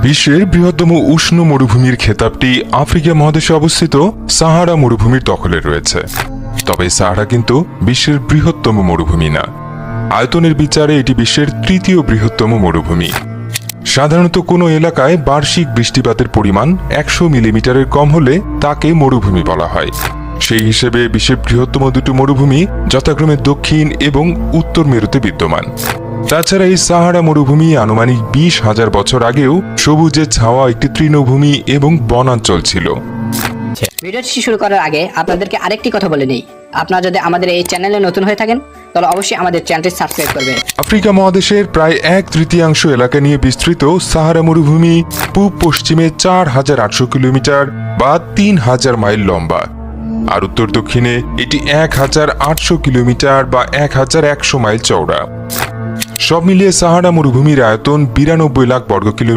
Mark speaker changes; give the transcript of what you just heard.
Speaker 1: বিশ্বের বৃহত্তম উষ্ণ মরুভূমির খেতাবটি আফ্রিকা মহাদেশে অবস্থিত সাহারা মরুভূমির দখলে রয়েছে। তবে সাহারা কিন্তু বিশ্বের বৃহত্তম মরুভূমি না। আয়তনের বিচারে এটি বিশ্বের তৃতীয় বৃহত্তম মরুভূমি। সাধারণত কোনো এলাকায় বার্ষিক বৃষ্টিপাতের পরিমাণ 100 মিলিমিটারের কম হলে তাকে মরুভূমি বলা হয়। সেই হিসেবে বিশ্বের বৃহত্তম দুটি মরুভূমি যথাক্রমে দক্ষিণ এবং উত্তর মেরুতে বিদ্যমান। তাছাড়া এই সাহারা মরুভূমি আনুমানিক 20,000 বছর আগেও সবুজে ছাওয়া একটি তৃণভূমি এবং বনাঞ্চল ছিল।
Speaker 2: ভিডিওটি শুরু করার আগে আপনাদেরকে আরেকটি কথা বলে নেই, আপনারা যদি আমাদের এই চ্যানেলে নতুন হয়ে থাকেন তাহলে অবশ্যই আমাদের চ্যানেলটি সাবস্ক্রাইব করবেন।
Speaker 1: আফ্রিকা মহাদেশের প্রায় 1/3 এলাকা নিয়ে বিস্তৃত সাহারা মরুভূমি পূব পশ্চিমে 4,800 কিলোমিটার বা 3,000 মাইল লম্বা, আর উত্তর দক্ষিণে এটি 1,800 কিলোমিটার বা 1,100 মাইল চওড়া। সব মিলিয়ে সাহারা মরুভূমির আয়তন 92 লাখ বর্গ কিলোমিটার।